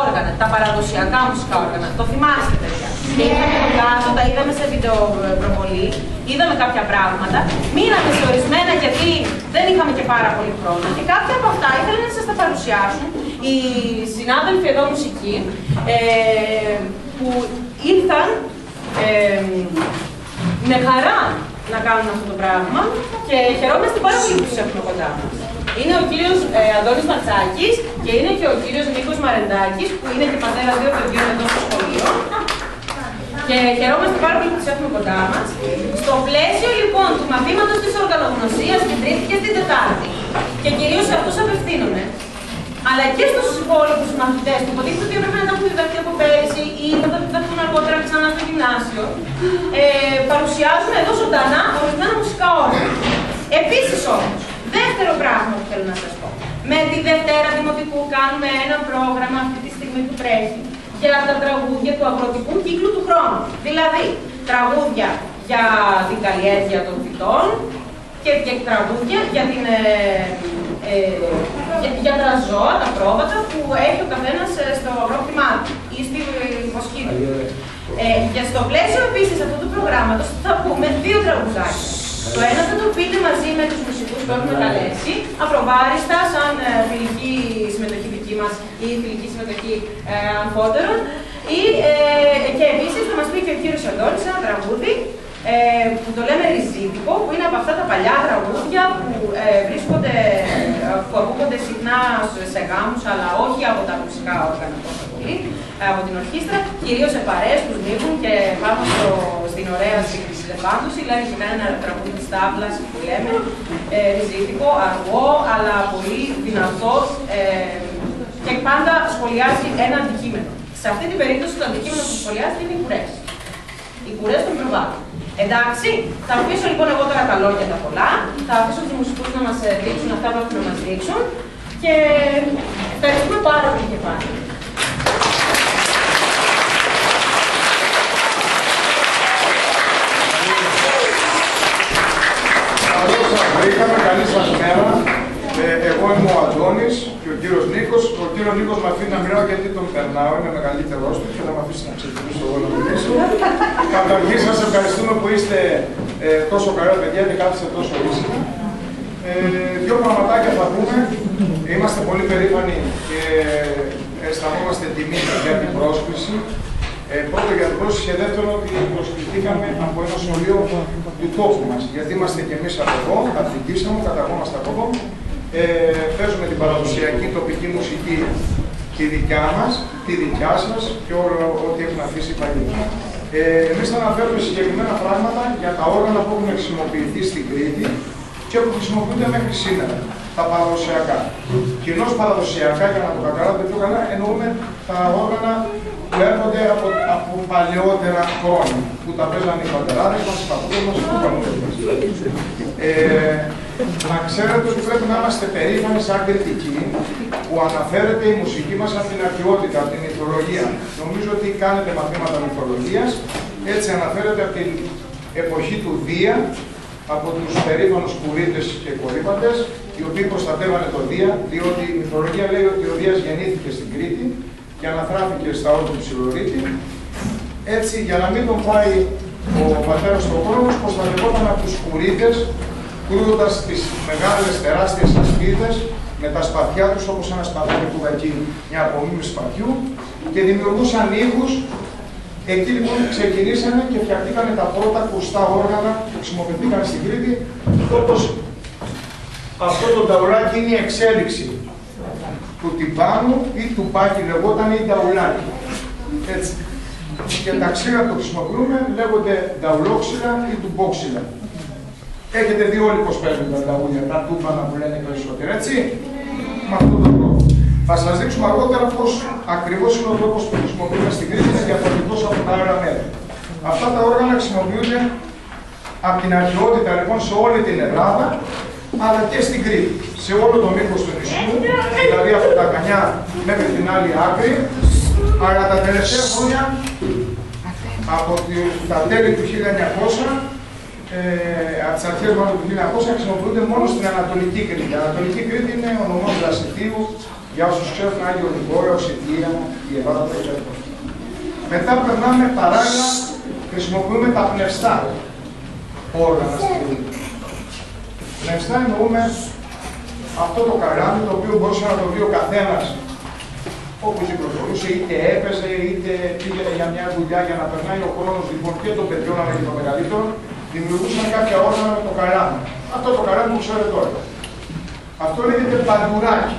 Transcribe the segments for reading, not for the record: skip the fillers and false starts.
Όργανα, τα παραδοσιακά μουσικά όργανα. Το θυμάστε, παιδιά. Και είχαμε το κάτω, τα είδαμε σε βιντεοπροβολή, είδαμε κάποια πράγματα. Μείναμε σε ορισμένα γιατί δεν είχαμε και πάρα πολύ χρόνο. Και κάποια από αυτά ήθελα να σας τα παρουσιάσουν οι συνάδελφοι εδώ μουσικοί που ήρθαν με χαρά να κάνουν αυτό το πράγμα και χαιρόμαστε πάρα πολύ που τους έχουμε κοντά μας. Είναι ο κύριος Αντώνης Ματσάκης και είναι και ο κύριος Νίκος Μαρεντάκης, που είναι και πατέρας 2 παιδιών εδώ στο σχολείο. Και χαιρόμαστε πάρα πολύ που τους έχουμε κοντά μας. Στο πλαίσιο λοιπόν του μαθήματος της οργανογνωσίας την Τρίτη και την Τετάρτη, και κυρίως σε αυτούς απευθύνομαι, αλλά και στους υπόλοιπους μαθητές που υποτίθεται ότι έπρεπε να τα έχουν διδαχθεί από πέρυσι ή θα τα διδαχθούν αργότερα ξανά στο γυμνάσιο, παρουσιάζουμε εδώ ζωντανά ορισμένα μουσικά όργανα. Επίσης όμως, δεύτερο πράγμα που θέλω να σας πω. Με τη Δευτέρα Δημοτικού κάνουμε ένα πρόγραμμα αυτή τη στιγμή που τρέχει για τα τραγούδια του αγροτικού κύκλου του χρόνου. Δηλαδή, τραγούδια για την καλλιέργεια των φυτών και τραγούδια για τα ζώα, τα πρόβατα που έχει ο καθένας στο αγρόκτημά του ή στη βοσκή του. Και στο πλαίσιο επίσης αυτού του προγράμματος θα πούμε 2 τραγουδάκια. Το ένα θα το πείτε μαζί με τους μουσικούς που έχουμε καλέσει, απροβάριστα, σαν φιλική συμμετοχή δική μας ή φιλική συμμετοχή αμφότερων. Και επίσης θα μας πει και ο κύριος Αντώνης ένα τραγούδι που το λέμε ριζίτικο, που είναι από αυτά τα παλιά τραγούδια που ακούγονται συχνά σε γάμους, αλλά όχι από τα μουσικά όργανα τόσο πολύ, από την ορχήστρα, κυρίως σε παρέες που σνίβουν και πάνω στην ωραία σύγκριση λεφάντωση, δηλαδή και ένα τραγούδι της τάβλας που λέμε, ριζίτικο, αργό, αλλά πολύ δυνατό και πάντα σχολιάζει ένα αντικείμενο. Σε αυτή την περίπτωση το αντικείμενο που σχολιάζει είναι οι κουρές. Οι κουρές των προβάτων. Εντάξει, θα αφήσω λοιπόν εγώ τώρα τα λόγια τα πολλά, θα αφήσω τους μουσικούς να μας δείξουν αυτά που έχουν να μας δείξουν και ευχαριστούμε πάρα πολύ και πάλι. Καλώς σας βρήκαμε, καλή σας μέρα. Εγώ είμαι ο Αντώνης και ο κύριος Νίκος. Ο κύριος Νίκος με αφήνει να μιλάω γιατί τον περνάω, είναι μεγαλύτερός του και θα με αφήσει να ξεκινήσω εγώ να μιλήσω. Καταρχήν σας ευχαριστούμε που είστε τόσο καλά παιδιά και κάθεστε τόσο ήσυχα. 2 πραγματάκια θα πούμε. Είμαστε πολύ περήφανοι και αισθανόμαστε τιμή για την πρόσκληση. Πρώτο για την πρόσκληση και δεύτερο ότι προσκληθήκαμε από ένα σχολείο του τόπου μας. Γιατί είμαστε και εμείς από εδώ, καθηγήσαμε, καταγόμαστε από εδώ. Παίζουμε την παραδοσιακή τοπική μουσική τη δικιά μας, τη δικιά σας και όλο ό,τι έχουν αφήσει οι παλιοί. Εμείς θα αναφέρουμε συγκεκριμένα πράγματα για τα όργανα που έχουν χρησιμοποιηθεί στην Κρήτη και που χρησιμοποιούνται μέχρι σήμερα. Τα παραδοσιακά. Κοινώς παραδοσιακά, για να το καταλάβετε πιο καλά, εννοούμε τα όργανα που έρχονται από παλαιότερα χρόνια, που τα παίζανε οι πατεράδες μας, οι παππούδες μας, οι καμπούδες μας. Να ξέρετε ότι πρέπει να είμαστε περήφανοι σαν κριτικοί που αναφέρεται η μουσική μας από την αρχαιότητα, από την μυθολογία. Νομίζω ότι κάνετε μαθήματα μυθολογίας, έτσι αναφέρεται από την εποχή του Δία, από τους περήφανους κουρίτες και κορύπαντες, οι οποίοι προστατεύανε το Δία, διότι η μυθολογία λέει ότι ο Δίας γεννήθηκε στην Κρήτη και αναθράφηκε στα όρια του Ψιλορίτη. Έτσι, για να μην τον πάει ο πατέρας στον χρόνο, προστατευόταν από τους κουρίτες, κρούοντας τις μεγάλες τεράστιες ασπίδες με τα σπαθιά τους, όπως ένα σπαθάκι που εκεί, μια απομίμη σπαθιού, και δημιουργούσαν ήχους. Εκεί λοιπόν ξεκινήσανε και φτιαχτήκανε τα πρώτα ακουστά όργανα που χρησιμοποιήθηκαν στην Κρήτη, όπως αυτό το ταουλάκι είναι η εξέλιξη του τυμπάνου ή του μπάκι, λεγόταν ή ταουλάκι. Έτσι. Και τα ξύλα που χρησιμοποιούμε λέγονται ταουλόξυλα ή τουμπόξυλα. Έχετε δει όλοι πώς παίζουν τα ταούλια, τα τούμπανα που λένε περισσότερο, έτσι. Με αυτόν τον τρόπο. Θα σας δείξουμε αργότερα πώς ακριβώς είναι ο τρόπος που χρησιμοποιούμε στην Κρήτη, είναι διαφορετικός από τα άλλα μέρη. Αυτά τα όργανα χρησιμοποιούνται από την αρχαιότητα λοιπόν σε όλη την Ελλάδα, αλλά και στην Κρήτη. Σε όλο το μήκος του νησιού, δηλαδή από τα Κανιά μέχρι την άλλη άκρη, αλλά τα τελευταία χρόνια, από τα τέλη του 1900, από τις αρχές του 1900 χρησιμοποιούνται μόνο στην Ανατολική Κρήτη. Η Ανατολική Κρήτη είναι ο νομός Δρασιτίου, Για όσους ξέρουν Άγιο Νικόλαο, Οσιτία, η Ελλάδα κτλ. Μετά περνάμε παράλληλα, χρησιμοποιούμε τα πνευστά όργανα στην κλινική. Πνευστά εννοούμε αυτό το καράβι το οποίο μπορούσε να το δει ο καθένας όπου κυκλοφορούσε, είτε έπαιζε, είτε πήγαινε για μια δουλειά για να περνάει ο χρόνος λοιπόν και των παιδιών αλλά και των μεγαλύτερων, δημιουργούσαν κάποια όργανα με το καράβι. Αυτό το καράβι που ξέρετε τώρα. Αυτό λέγεται παντουράκι.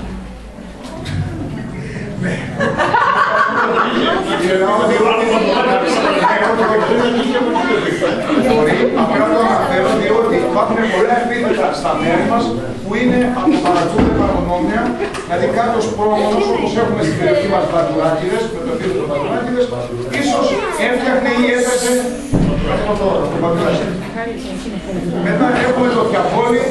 Απλά το αναφέρω διότι υπάρχουν πολλά επίθετα στα μέρη μας που είναι από παρακούτε παρονόμια, δηλαδή κάποιος πρόμονος όπως έχουμε στην περιοχή μας παντουράκηδες, με το επίθετο παντουράκηδες, ίσως έφτιαχνε ή έπαιζε αυτό το παντουράκι. Μετά έχουμε το Τιαπόλι,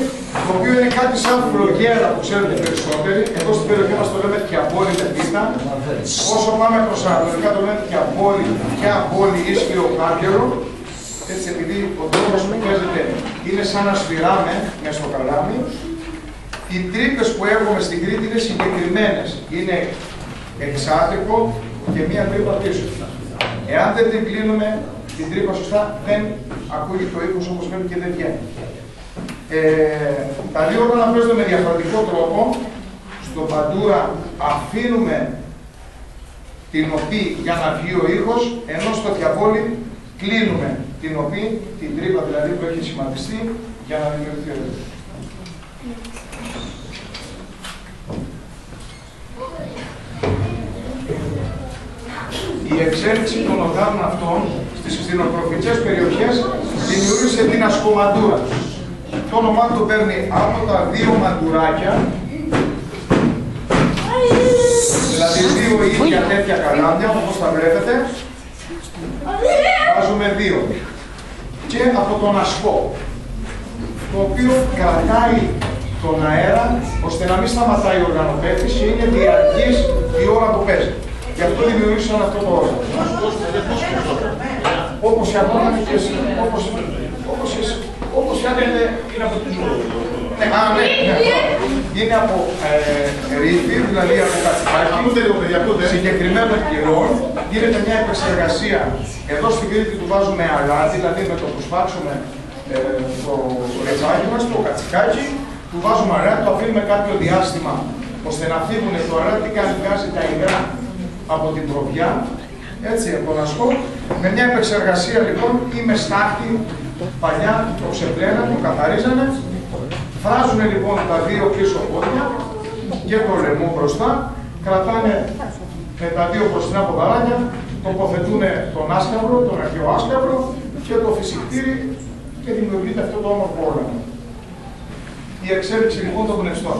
το οποίο είναι κάτι σαν φλογέρα που ξέρετε περισσότεροι. Εδώ στην περιοχή μας το λέμε Τιαπόλι τεπίτα. Όσο πάμε προς ανατολικά το λέμε Τιαπόλι ίσχυρο κάγκελο. Έτσι, επειδή ο τρόπος που παίζεται είναι σαν να σφυράμε μέσα στο καλάμι. Οι τρύπες που έχουμε στην Κρήτη είναι συγκεκριμένες. Είναι εξάτρικο και μία τρύπα πίσω. Εάν δεν την κλείνουμε την τρύπα σωστά, δεν ακούγεται το ήχος όπως πρέπει και δεν βγαίνει. Τα δύο όργανα παίζονται με διαφορετικό τρόπο. Στο παντούρα αφήνουμε την οπή για να βγει ο ήχος, ενώ στο Τιαπόλι κλείνουμε την οπή, την τρύπα δηλαδή που έχει σχηματιστεί, για να δημιουργηθεί ο ήχος. Η εξέλιξη των οργάνων αυτών στις κτηνοτροφικές περιοχές δημιούργησε την ασκομαντούρα. Το όνομά του παίρνει από τα δύο μαντουράκια, δηλαδή δύο ίδια τέτοια καλάμια, όπως τα βλέπετε, βάζουμε δύο. Και από τον ασκό, το οποίο κρατάει τον αέρα, ώστε να μην σταματάει η οργανοπαίχτης και είναι διαρκής η ώρα που παίζει. Γι' αυτό δημιουργήσαν αυτό το όργανο. Όπως η αγώνα και όπως είναι από τη ζωή. Είναι από ρήφη, δηλαδή από κατσικάκι, συγκεκριμένων καιρών. Γίνεται μια επεξεργασία. Εδώ στην Κρήτη του βάζουμε αλάτι, δηλαδή με το που σπάξουμε το ρεβάκι μας, το κατσικάκι, του βάζουμε αλάτι, το αφήνουμε κάποιο διάστημα ώστε να φύγουν το αλάτι και να βγάζει τα υγρά από την προβιά, έτσι, από τον ασκό. Με μια επεξεργασία λοιπόν ή με στάχτη, παλιά το ξεπλέναν, το καθαρίζανε, φράζουν λοιπόν τα δύο πίσω πόδια και το λαιμό μπροστά, κρατάνε με τα δύο μπροστινά ποδαράκια, τοποθετούν τον άσκαυρο, τον αρχαίο άσκαυρο και το φυσικτήρι και δημιουργείται αυτό το όμορφο όργανο. Η εξέλιξη λοιπόν των πνευστών.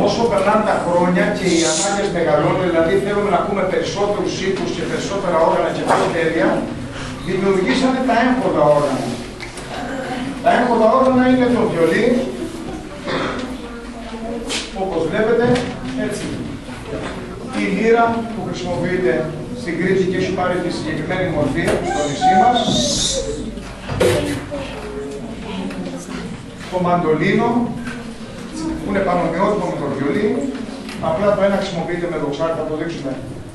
Όσο περνάνε τα χρόνια και οι ανάγκες μεγαλώνουν, δηλαδή θέλουμε να ακούμε περισσότερους ήχους και περισσότερα όργανα και πιο τέλεια, δημιουργήσανε τα έμφωτα όργανα. Τα έμφωτα όργανα είναι το βιολί, όπως βλέπετε, έτσι. Η λύρα που χρησιμοποιείται στην Κρήτη και έχει πάρει τη συγκεκριμένη μορφή στο νησί μας. Το μαντολίνο, που είναι πανομοιότυπο με το βιολί, απλά το ένα χρησιμοποιείται με δοξάρι, θα το δείξουμε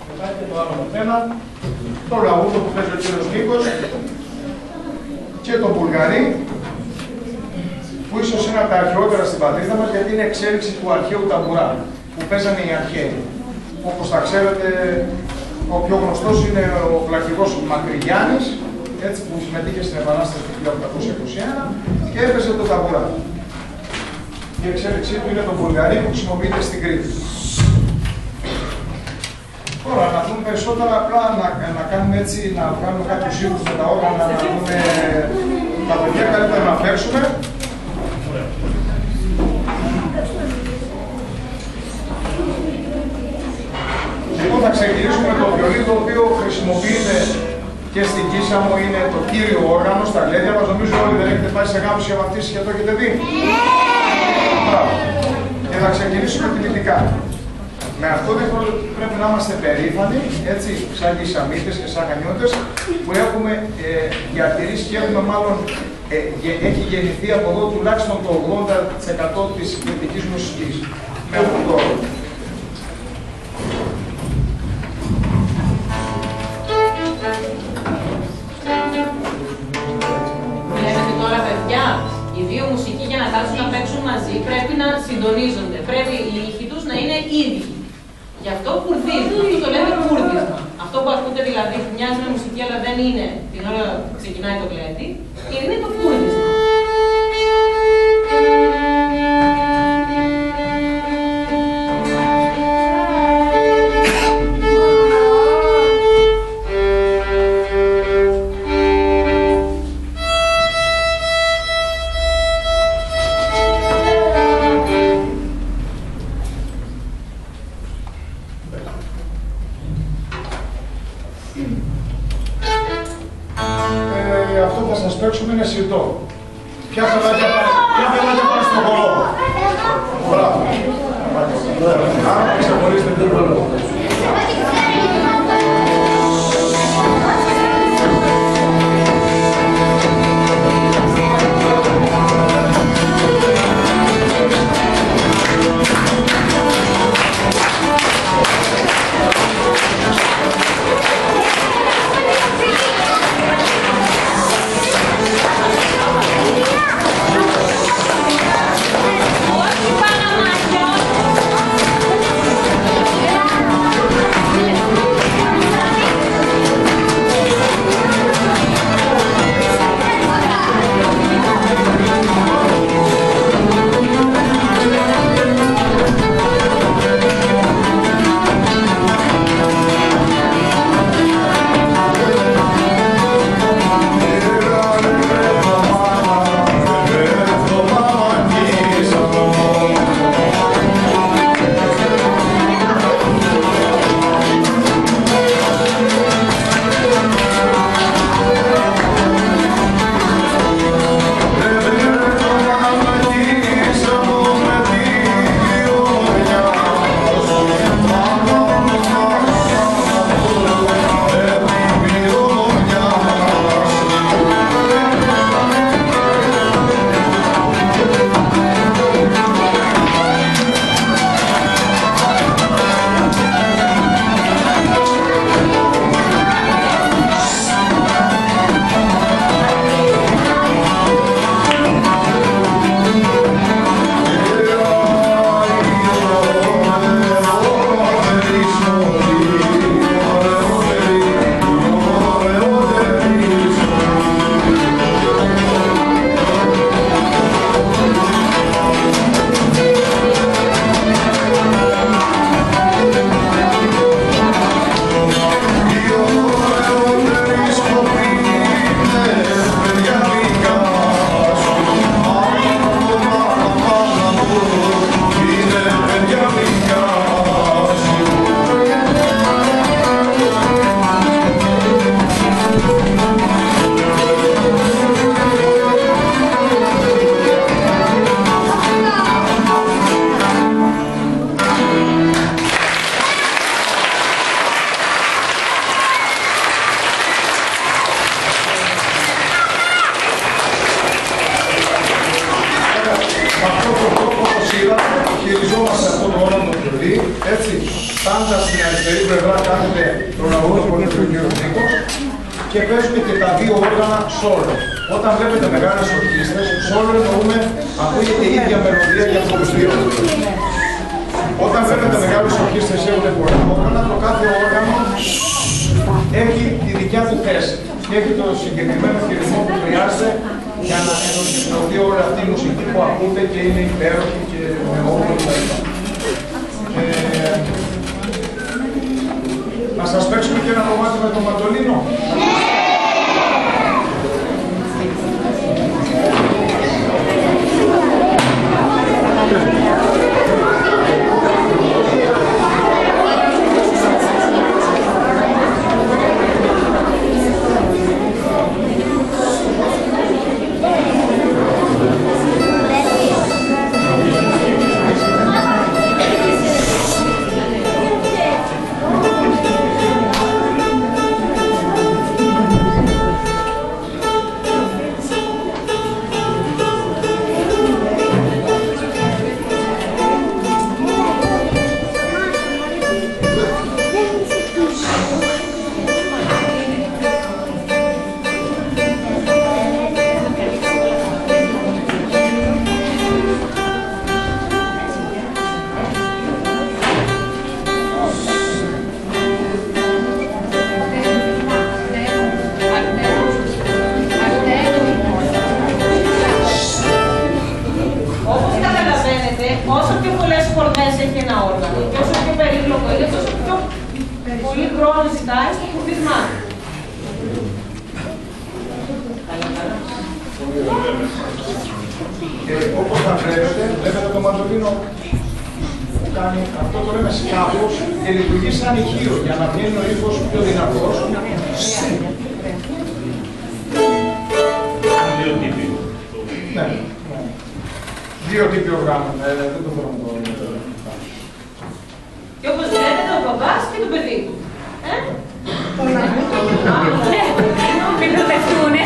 μετά και το άλλο με πένα. Το λαούτο που παίζει ο κύριος Νίκος και το μπουλγαρί, που ίσως είναι από τα αρχαιότερα στην πατρίδα μας, γιατί είναι εξέλιξη του αρχαίου ταμπουρά, που παίζανε οι αρχαίοι. Όπως τα ξέρετε, ο πιο γνωστός είναι ο πλακηγός Μακρυγιάννης, έτσι, που συμμετείχε στην Επανάσταση του 1821 και έπαιζε το ταμπουρά. Η εξέλιξή του είναι το μπουλγαρί που χρησιμοποιείται στην Κρήτη. Τώρα, να δούμε περισσότερα, απλά να κάνουμε έτσι, να κάνουμε κάποιους ήχους με τα όργανα, να δούμε τα παιδιά καλύτερα να παίξουμε. Λοιπόν, θα ξεκινήσουμε με το βιολί, το οποίο χρησιμοποιείται και στην Κίσαμο, είναι το κύριο όργανο στα γλέντια μας. Νομίζω όλοι δεν έχετε πάει σε γάμους και βαφτίσεις και το έχετε δει. Και θα ξεκινήσουμε τυπικά. Με αυτό πρέπει να είμαστε περήφανοι, έτσι, σαν Κισαμίτες και σαν Χανιώτες, που έχουμε διατηρήσει και έχουμε μάλλον έχει γεννηθεί από εδώ τουλάχιστον το 80% της κριτικής μουσικής. έχουν δώρο. Βλέπετε τώρα, παιδιά, οι δύο μουσικοί για να κάτσουν να παίξουν μαζί πρέπει να συντονίζονται. Πρέπει οι ήχοι τους να είναι ίδιοι. Γι' αυτό κουρδίζουν. Αυτό το λέμε κουρδίσμα. Αυτό που ακούτε δηλαδή που μοιάζει με μουσική αλλά δεν είναι την ώρα που ξεκινάει το γλέντι, είναι το κουρδίσμα. Αυτό που θα σας παίξουμε είναι σιρτό. Ποια παιδάκια πάνε στον χορό. Μπράβο. Άρα ξεχωρίστε την χορό. Έτσι, πάντα στην αριστερή πλευρά κάθεται το λαό που είναι ο κύριος Νίκος και παίζουμε και τα δύο όργανα solo. Όταν βλέπετε μεγάλες ορχήστρες, solo εννοούμε ακούγεται η ίδια μελωδία για τους δύο. Όταν βλέπετε μεγάλες ορχήστρες έχουν πολλά όργανα, το κάθε όργανο έχει τη δικιά του θέση και έχει το συγκεκριμένο χειρισμό που χρειάζεται για να ενορχιστρωθεί όλη αυτή η μουσική που ακούτε και είναι υπέροχη και με όλο τα λοιπά. Να σας παίξουμε και ένα κομμάτι με το μαντολίνο. κάπως και λειτουργεί σαν ηχείο για να βγαίνει ο ήχος πιο δυνατός. Ναι, δύο τύποι γράμμα, δεν το μπορώ να το πω. Και όπως βλέπετε ο μπαμπάς και το παιδί του. Μην το πεθούνε.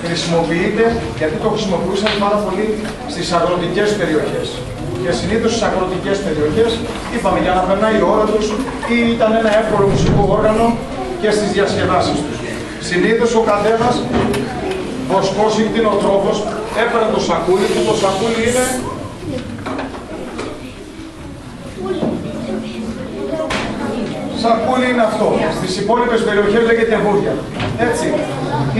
Χρησιμοποιείται γιατί το χρησιμοποιούσαν πάρα πολύ στις αγροτικές περιοχές. Και συνήθως στις αγροτικές περιοχές, είπαμε, για να περνάει η ώρα τους ή ήταν ένα εύκολο μουσικό όργανο και στις διασκεδάσεις τους. Συνήθως ο καθένας, βοσκός ή κτηνοτρόφος, έπαιρνε το σακούλι του. Το σακούλι είναι σακούλι είναι αυτό. Στις υπόλοιπες περιοχές λέγεται βούρια. Έτσι.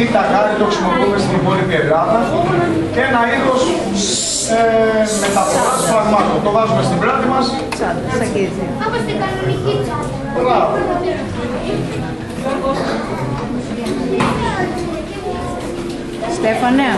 Ή τα γάρι το χρησιμοποιούμε στην υπόλοιπη Ελλάδα. Και ένα είδος μεταφοράς φραγμάτων. Το βάζουμε στην πλάτη μας. Όπως την κανονική τσάντα. Μπράβο. Στέφανε.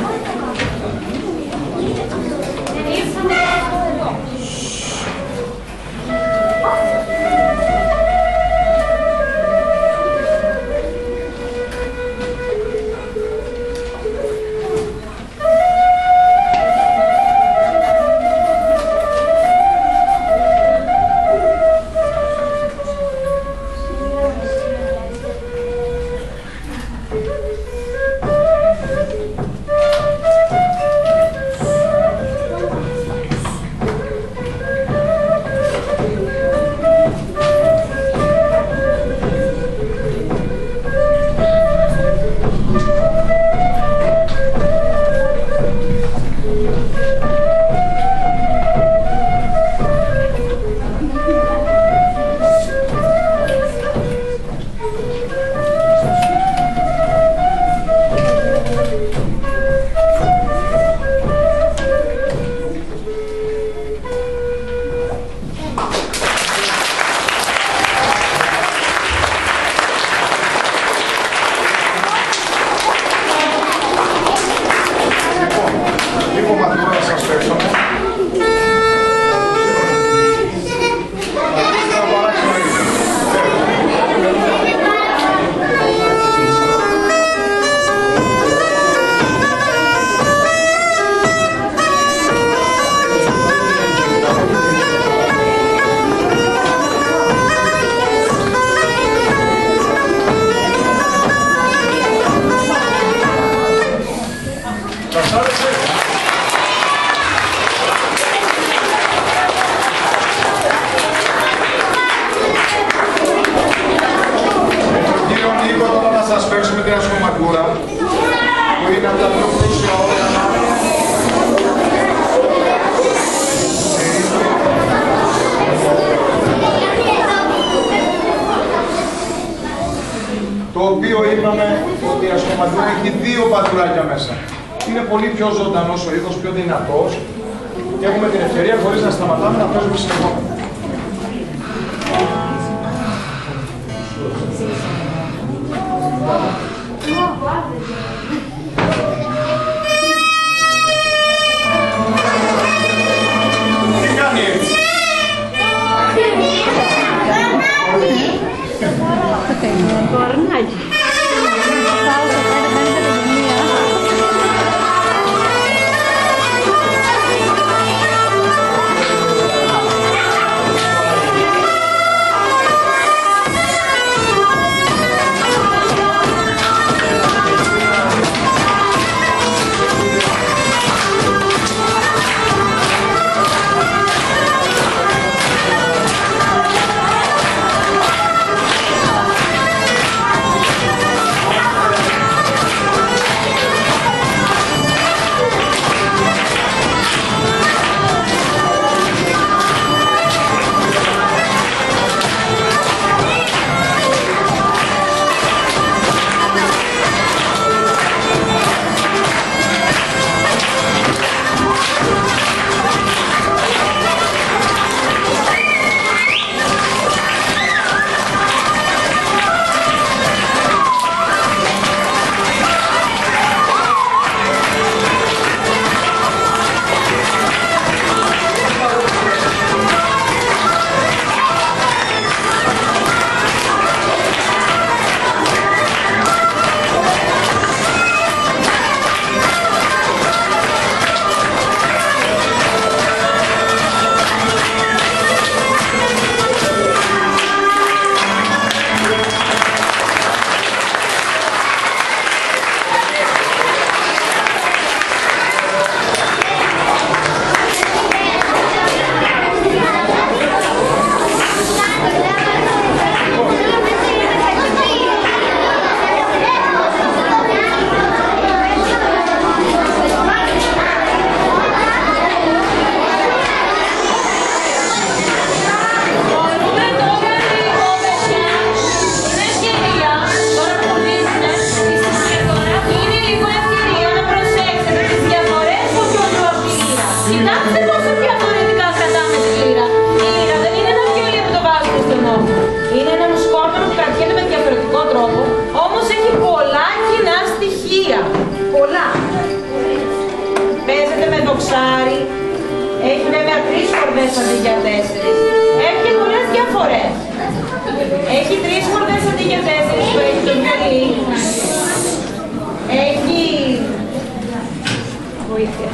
Μαγκούρα, που είναι από τα πιο πλούσια όργανα. Το οποίο είπαμε ότι η αστομαντούρα έχει 2 παντουράκια μέσα. Είναι πολύ πιο ζωντανός ο ήχος, πιο δυνατός και έχουμε την ευκαιρία χωρίς να σταματάμε να παίζουμε συνεχόμενα. Τι κάνει έτσι? Το αρνάκι. Έχει βέβαια 3 χορδές αντί για 4. Έχει και πολλές διαφορές. Έχει 3 χορδές αντί για 4 που έχει το βιολί. Έχει... βοήθεια.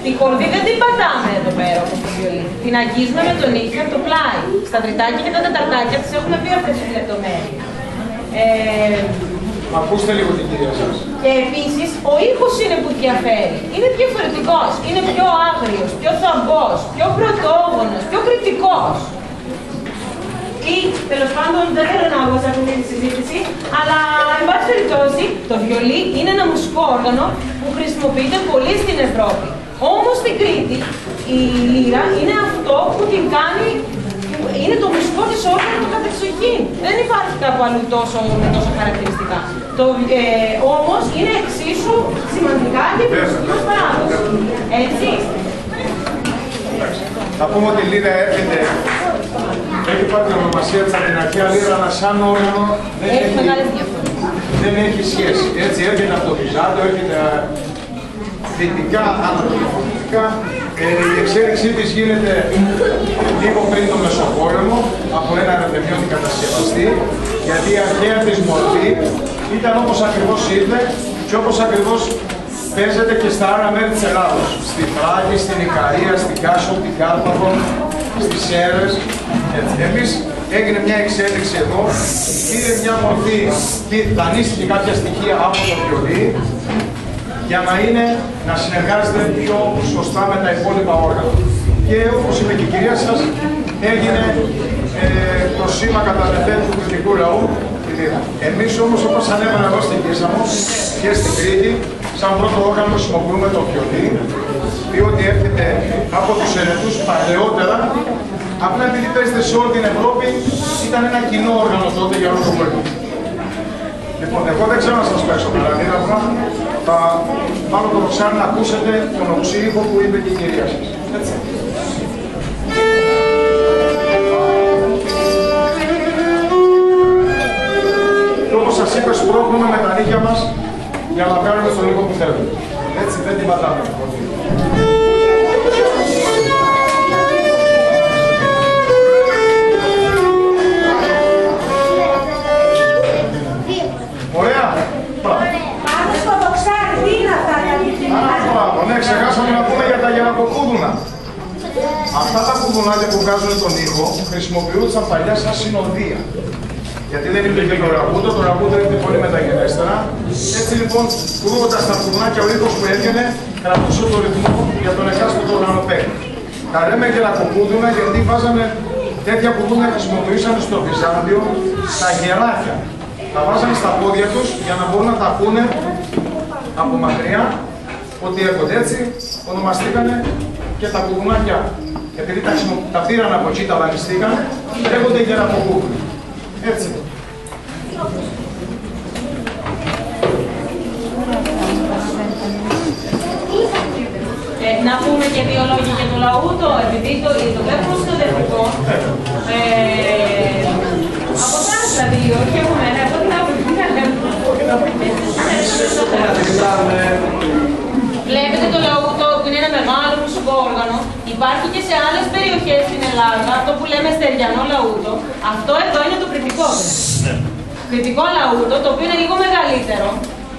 Τη χορδή δεν την πατάμε εδώ πέρα όπως το βιολί. Την αγγίζουμε με τον ήχο από το πλάι. Στα τριτάκια και τα τεταρτάκια τις έχουμε πει αυτές τις λεπτομέρειες. Ακούστε λίγο την κυρία σας. Και επίσης, ο ήχος είναι που διαφέρει. Είναι διαφορετικός, είναι πιο άγριος, πιο θαμπός, πιο πρωτόγονος, πιο κριτικός. Ή, τέλος πάντων, δεν θέλω να βγω σε αυτή τη συζήτηση, αλλά, εν πάση περιπτώσει, το βιολί είναι ένα μουσικό όργανο που χρησιμοποιείται πολύ στην Ευρώπη. Όμως στην Κρήτη, η λύρα είναι αυτό που την κάνει, είναι το μουσικό της όργανο το κατεξοχήν. Δεν υπάρχει κάπου αλλού με τόσα χαρακτηριστικά. Όμως είναι εξίσου σημαντικά και μουσικός παράδοση. Έτσι. Θα πούμε ότι η λύρα έρχεται, έχει πάρει την ονομασία της από την αρχαία λύρα, αλλά σαν όργανο δεν έχει σχέση. Έτσι έρχεται από το Βυζάντιο, έρχεται δυτικά, ανατολικά. Η εξέλιξή της γίνεται λίγο πριν το Μεσοπόλεμο, από ένα ερευνητικό κατασκευαστή, γιατί η αρχαία της μορφή ήταν όπως ακριβώς ήρθε και όπως ακριβώς παίζεται και στα άλλα μέρη της Ελλάδος. Στη Πράγη, στην Ικαρία, στην Κάσο, την Κάρπαθο, στις Σέρρες. Επίσης έγινε μια εξέλιξη εδώ, πήρε μια μορφή, δανείστηκε κάποια στοιχεία από το βιολί, για να συνεργάζεται πιο σωστά με τα υπόλοιπα όργανα. Και όπως είπε και η κυρία σας, έγινε το σήμα κατά τεθέν του κριτικού λαού, η συγχαρητήρια. Εμείς όμως, όπως ανέβαινα εδώ στην Κίσαμο και στην Κρήτη, σαν πρώτο όργανο χρησιμοποιούμε το βιολί, διότι έρχεται από τους Ερετούς παλαιότερα. Απλά επειδή παίζεται σε όλη την Ευρώπη, ήταν ένα κοινό όργανο τότε για όλο τον κόσμο. Λοιπόν, εγώ δεν ξέρω να σας παίξω τα αντίγραφα. Θα βάλω το Ροξάν να ακούσετε τον οξύλιχο που είπε και η κυρία σας. Έτσι. Και όπως σας είπα, σπρώχνουμε με τα νύχια μας για να βγάλουμε στον ήχο που θέλουμε. Έτσι, δεν την πατάμε. Ωραία. Πάμε στο δοξάρι, τι είναι αυτά τα νύχια. Ναι, ξεχάσαμε να πούμε για τα γερακοκούδουνα. Αυτά τα κουδουνάκια που βγάζουν τον ήχο χρησιμοποιούνταν παλιά σαν συνοδεία. Γιατί δεν υπήρχε το ραγούτο, το ραγούτο είναι πολύ μεταγενέστερα. Έτσι λοιπόν, κουδούνοντας τα κουδουνάκια, ο ήχος που έβγαινε κρατούσε το ρυθμό για τον εκάστοτε οργανοπαίχτη. Τα λέμε γερακοκούδουνα γιατί βάζανε τέτοια κουδούνια, χρησιμοποιούσαν στο Βυζάντιο τα γεράκια. Τα βάζανε στα πόδια τους για να μπορούν να τα ακούνε από μακριά ότι έρχονται. Έτσι ονομαστήκανε και τα κουδουνάκια. Επειδή τα πήραν από εκεί, τα δανειστήκαν, λέγονται γερακοκούδουνα. Έτσι. Να πούμε και δύο λόγια για το λαούτο, επειδή το βλέπουμε στο δευτικό. Από εσάς δηλαδή, όχι από μένα, από την άποψη να βλέπετε το λαούτο που είναι ένα μεγάλο μουσικό όργανο. Υπάρχει και σε άλλες περιοχές στην Ελλάδα, αυτό που λέμε στεριανό λαούτο. Αυτό εδώ είναι το κρητικό. Κρητικό λαούτο, το οποίο είναι λίγο μεγαλύτερο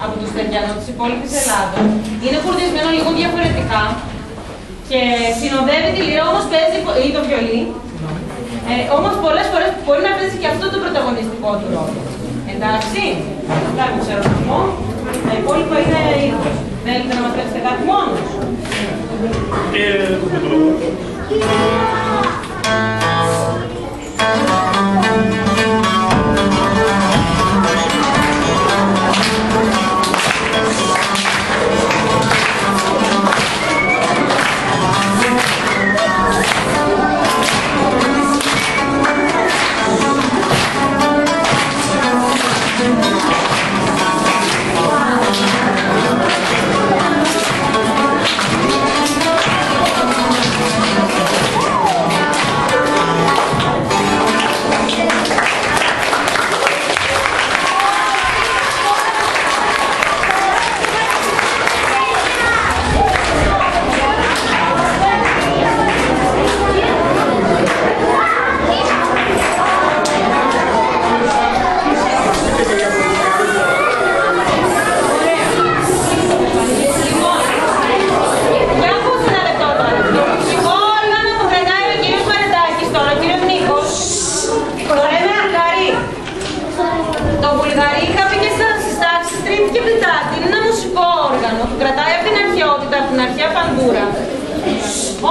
από το στεριανό της υπόλοιπης Ελλάδος. Είναι κουρδισμένο λίγο διαφορετικά και συνοδεύει τη λυρά, όμως παίζει ή το βιολί. Όμως πολλές φορές μπορεί να παίζει και αυτό το πρωταγωνιστικό του ρόλο. Εντάξει, αυτά που ξέρω να πω. Τα υπόλοιπα είναι ήχος. Θέλετε να μας παίξετε κάτι μόνος.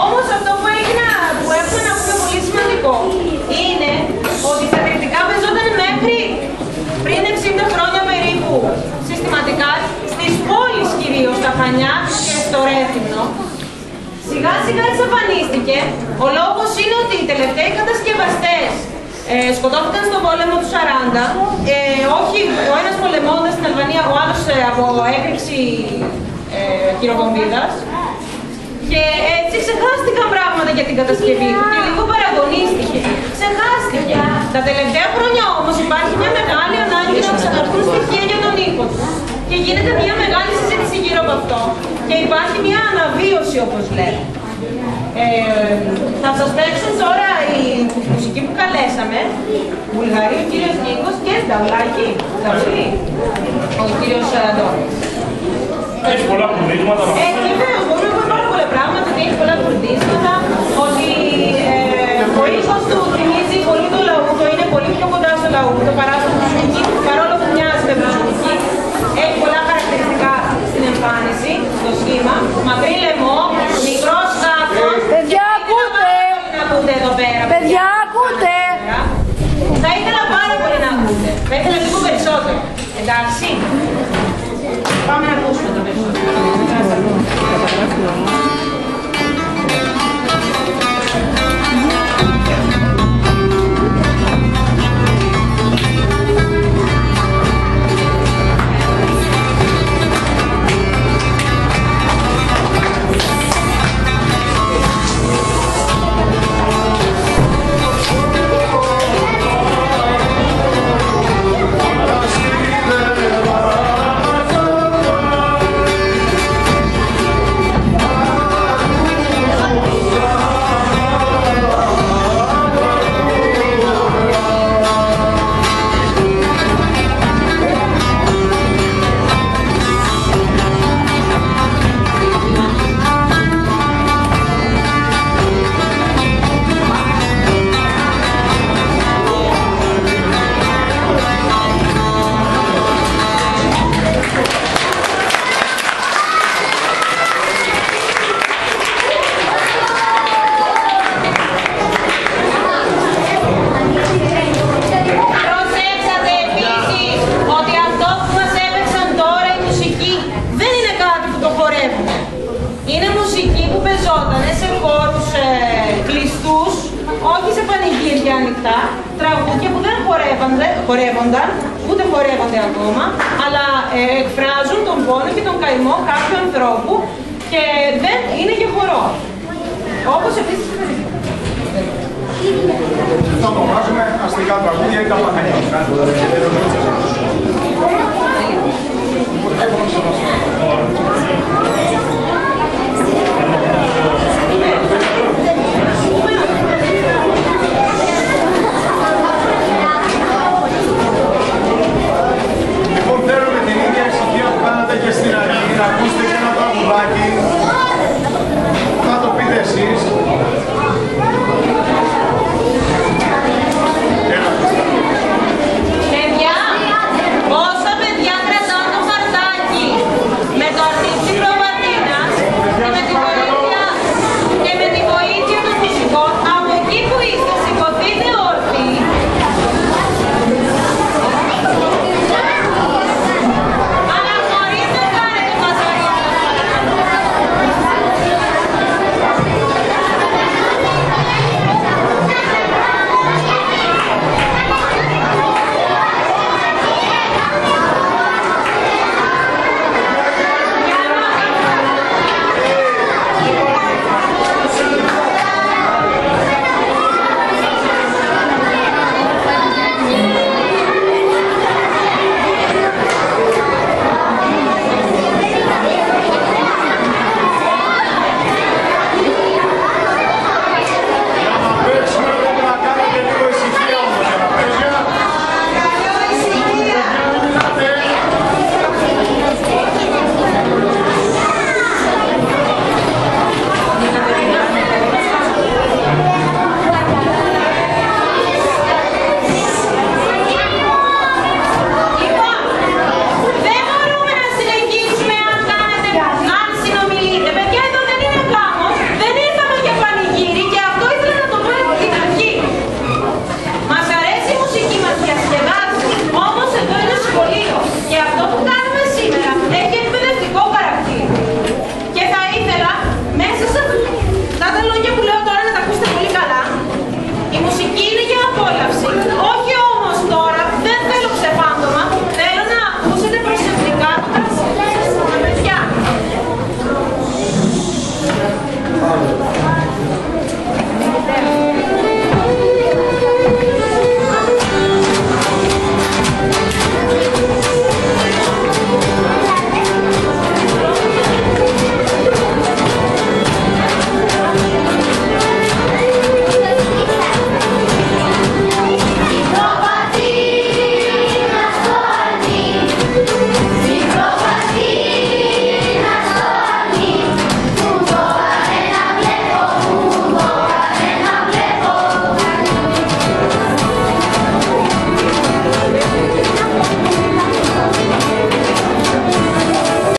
Όμως αυτό που έχουμε να πούμε πολύ σημαντικό είναι ότι τα κριτικά παίζονταν μέχρι πριν 60 χρόνια περίπου συστηματικά στις πόλεις κυρίως, στα Χανιά και στο Ρέθυμνο. Σιγά σιγά εξαφανίστηκε. Ο λόγος είναι ότι οι τελευταίοι κατασκευαστές σκοτώθηκαν στον πόλεμο του 40. Όχι, ο ένας πολεμώντας στην Αλβανία, ο άλλος από έκρηξη χειροβομβίδας. Και έτσι ξεχάστηκαν πράγματα για την κατασκευή του και λίγο παραγωνίστηκε. Ξεχάστηκε. Τα τελευταία χρόνια όμως υπάρχει μια μεγάλη ανάγκη να ψαχαρθούν στοιχεία για τον ήχο του. Και γίνεται μια μεγάλη συζήτηση γύρω από αυτό. Και υπάρχει μια αναβίωση, όπως λέμε. Θα σας παίξουν τώρα η μουσική που καλέσαμε. Βουλγαρή, ο κύριος Νίκος και Σταυλάκη. Ο κύριος Αντώνης. Έχει πολλά κουρδίσματα. Βεβαίως, μπορούμε να πάρα πολλά πράγματα, ότι έχει πολλά κουρδίσματα, ότι ο ήχος του θυμίζει πολύ το λαούτο, είναι πολύ πιο κοντά στο λαούτο παρά στο μπουζούκι, παρόλο που μοιάζει με μπουζούκι. Έχει πολλά χαρακτηριστικά στην εμφάνιση, στο σχήμα. Μακρύ λαιμό, μικρό σκάφος. Παιδιά, ακούτε! Να ακούτε εδώ πέρα. Παιδιά, ακούτε! Θα ήθελα πάρα πολύ να ακούτε. Θα ήθελα λίγο Εντάξει. Πάμε να ακούσουμε το περισσότερο. Είναι μουσική που πεζόταν σε χώρους κλειστούς, όχι σε πανηγύρια ανοιχτά, τραγούδια που δεν χορεύονταν, ούτε χορεύονται ακόμα, αλλά εκφράζουν τον πόνο και τον καημό κάποιου ανθρώπου και δεν είναι για χορό. Όπως επίσης θα το βάζουμε αστικά τραγούδια ή τα παγανιά.